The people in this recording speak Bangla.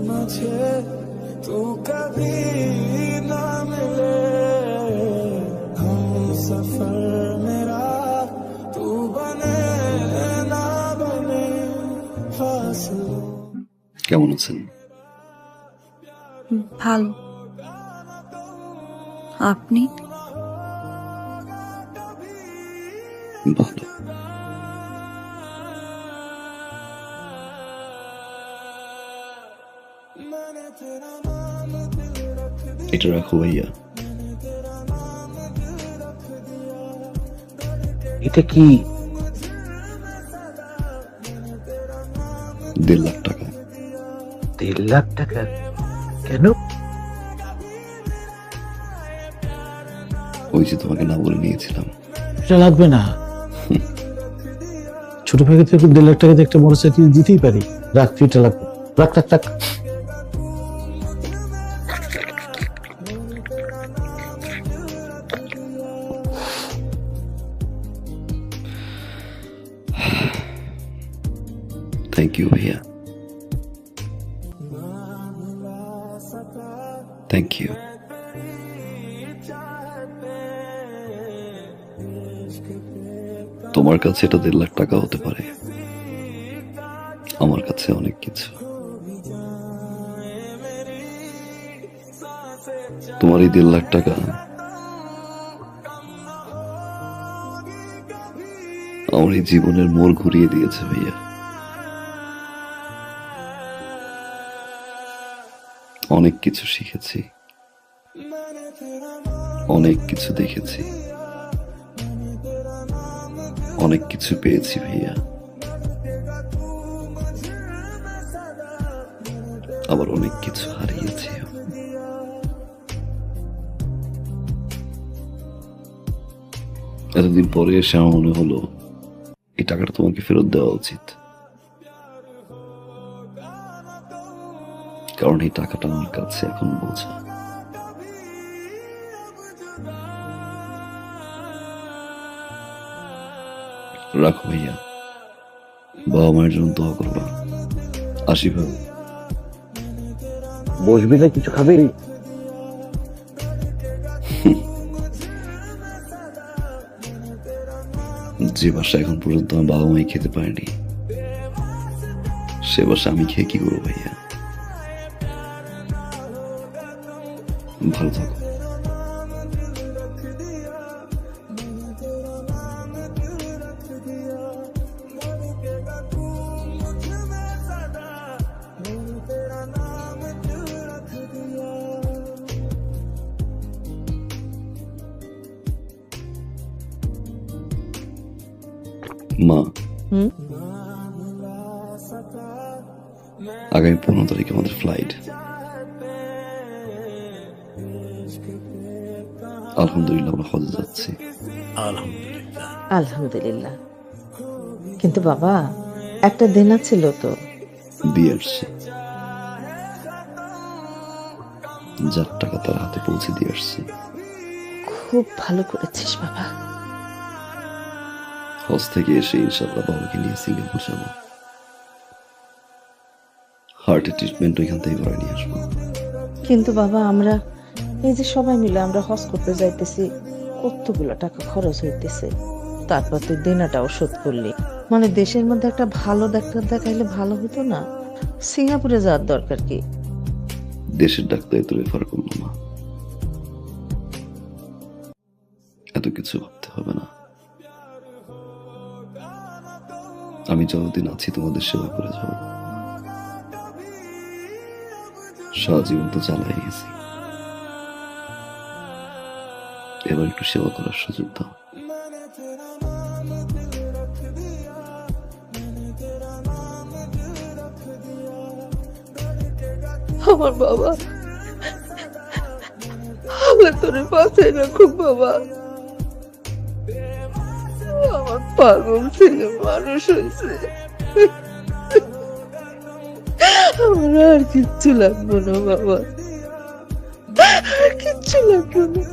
मुझे तू कभी ना मिले, हम सफर मेरा तू बने ना बने फासलों। কেমন আছেন? ভালো। আপনি? ভালো। এটা রাখো ভাইয়া। এটা কি? 1.5 লাখ টাকা। 1.5 লাখ টাকা? কেন? ওই যে তোমাকে না বলে নিয়েছিলাম। এটা লাগবে না। ছোট ভাইকে থেকে 1.5 লাখ টাকা দিয়ে একটা মোটরসাইকেল দিতেই পারি। রাখ, এটা লাগবে। রাখ রাখ রাখ। থ্যাংক ইউ ভাইয়া, থ্যাংক ইউ। তোমার কাছে এটা 1.5 লাখ টাকা হতে পারে, আমার কাছে অনেক কিছু। তোমার এই 1.5 লাখ টাকা আমার এই জীবনের মোড় ঘুরিয়ে দিয়েছে ভাইয়া। অনেক কিছু শিখেছি, অনেক কিছু দেখেছি, অনেক কিছু পেয়েছি ভাইয়া, আবার অনেক কিছু হারিয়েছি। এতদিন পরে এসে আমার মনে হলো এই টাকাটা তোমাকে ফেরত দেওয়া উচিত, কারণ এই টাকাটা আমার কাছে এখন বোঝা। রাখো ভাইয়া, বাবা মায়ের জন্য দোয়া করবা। আসি ভাই। বসবি না, কিছু খাবি? যে বাসা এখন পর্যন্ত আমার বাবা মাই খেতে পারেনি, সে বাসা আমি খেয়ে কি করবো ভাইয়া? ভালো থাকো। মা, আগামী 15 তারিখে আমাদের ফ্লাইট। আলহামদুলিল্লাহ আমরা হজে যাচ্ছি। আলহামদুলিল্লাহ। আলহামদুলিল্লাহ। কিন্তু বাবা, একটা দেনা ছিল তো। দিয়ে আসছি, যার টাকা তার হাতে পৌঁছে দিয়ে আসছি। খুব ভালো করেছিস বাবা। হজ থেকে এসে ইনশাল্লাহ বাবাকে নিয়ে সিঙ্গাপুর যাবো। হার্টের ট্রিটমেন্ট ওইখান থেকে করে নিয়ে আসবো। কিন্তু বাবা, আমরা এই যে সবাই মিলে আমরা হজ করতে যাইতেছি, কতগুলো টাকা খরচ হইতেছে, তারপর তুই দেনাটাও শোধ করলি। মানে দেশের মধ্যে একটা ভালো ডাক্তার দেখাইলে ভালো হতো না? সিঙ্গাপুরে যাওয়ার দরকার কি? দেশের ডাক্তার তো রেফার করলো না, এত কিছু ভাবতে হবে না। আমি যতদিন আছি তোমাদের সেবা করে যাব। সারা জীবন তো চালাই গেছি, এবার একটু সেবা করার সুযোগ দাও। আমার বাবা, আমার তোর পাশে রাখুক বাবা। আমার পাগল ছেলে মানুষ হয়েছে, আমার আর কিচ্ছু লাগবে না বাবা, আর কিচ্ছু লাগবে না।